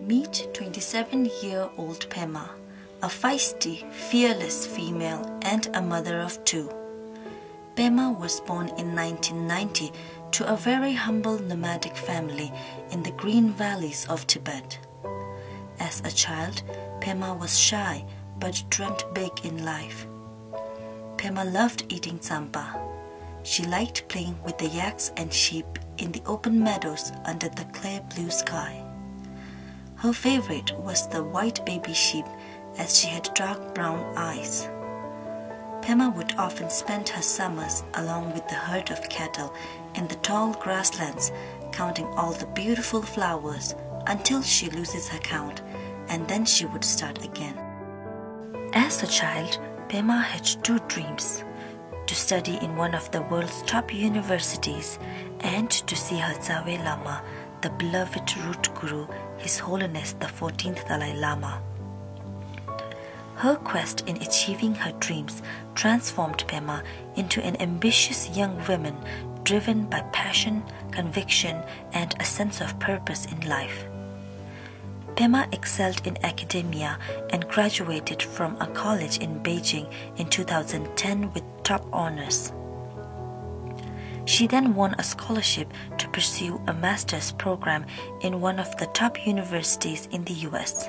Meet 27-year-old Pema, a feisty, fearless female and a mother of two. Pema was born in 1990 to a very humble nomadic family in the green valleys of Tibet. As a child, Pema was shy but dreamt big in life. Pema loved eating tsampa. She liked playing with the yaks and sheep in the open meadows under the clear blue sky. Her favorite was the white baby sheep as she had dark brown eyes. Pema would often spend her summers along with the herd of cattle in the tall grasslands, counting all the beautiful flowers until she loses her count, and then she would start again. As a child, Pema had two dreams: to study in one of the world's top universities and to see her Zawe Lama, the beloved root guru, His Holiness the 14th Dalai Lama. Her quest in achieving her dreams transformed Pema into an ambitious young woman driven by passion, conviction, and a sense of purpose in life. Pema excelled in academia and graduated from a college in Beijing in 2010 with top honors. She then won a scholarship to pursue a master's program in one of the top universities in the US.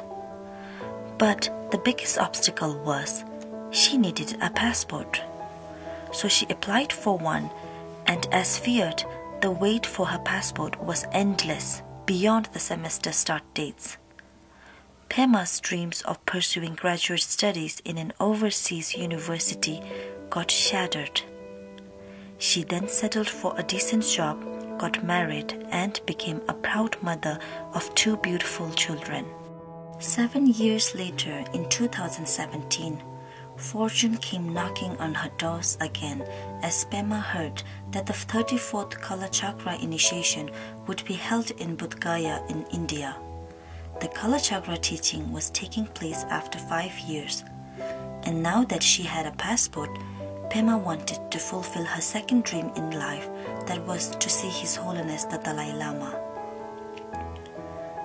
But the biggest obstacle was she needed a passport. So she applied for one, and as feared, the wait for her passport was endless beyond the semester start dates. Pema's dreams of pursuing graduate studies in an overseas university got shattered. She then settled for a decent job, got married, and became a proud mother of two beautiful children. 7 years later, in 2017, fortune came knocking on her doors again as Pema heard that the 34th Kala Chakra initiation would be held in Bodh Gaya in India. The Kala Chakra teaching was taking place after 5 years, and now that she had a passport, Pema wanted to fulfill her second dream in life, that was to see His Holiness the Dalai Lama.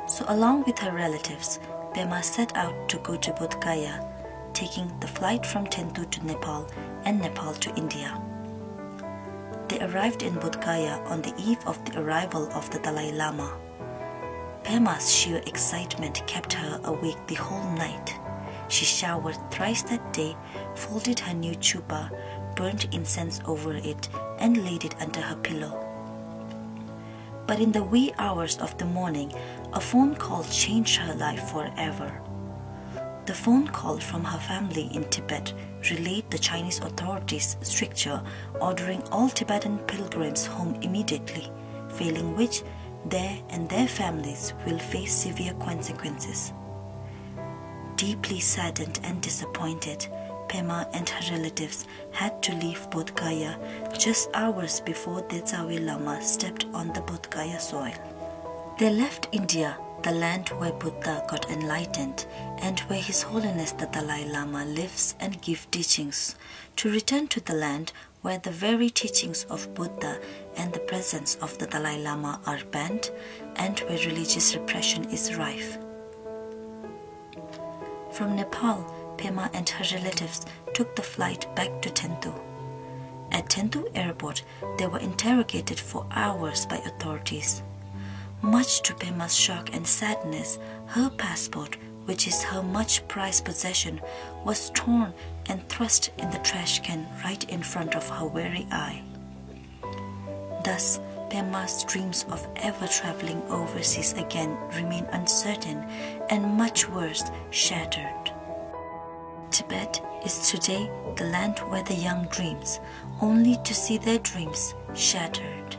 So along with her relatives, Pema set out to go to Bodh Gaya, taking the flight from Thentu to Nepal and Nepal to India. They arrived in Bodh Gaya on the eve of the arrival of the Dalai Lama. Pema's sheer excitement kept her awake the whole night. She showered thrice that day, folded her new chupa, burnt incense over it, and laid it under her pillow. But in the wee hours of the morning, a phone call changed her life forever. The phone call from her family in Tibet relayed the Chinese authorities' stricture ordering all Tibetan pilgrims home immediately, failing which they and their families will face severe consequences. Deeply saddened and disappointed, Pema and her relatives had to leave Bodh Gaya just hours before the Zawe Lama stepped on the Bodh Gaya soil. They left India, the land where Buddha got enlightened and where His Holiness the Dalai Lama lives and gives teachings, to return to the land where the very teachings of Buddha and the presence of the Dalai Lama are banned and where religious repression is rife. From Nepal, Pema and her relatives took the flight back to Thentu. At Thentu airport, they were interrogated for hours by authorities. Much to Pema's shock and sadness, her passport, which is her much prized possession, was torn and thrust in the trash can right in front of her very eye. Thus, Pema's dreams of ever traveling overseas again remain uncertain and much worse, shattered. Tibet is today the land where the young dreams, only to see their dreams shattered.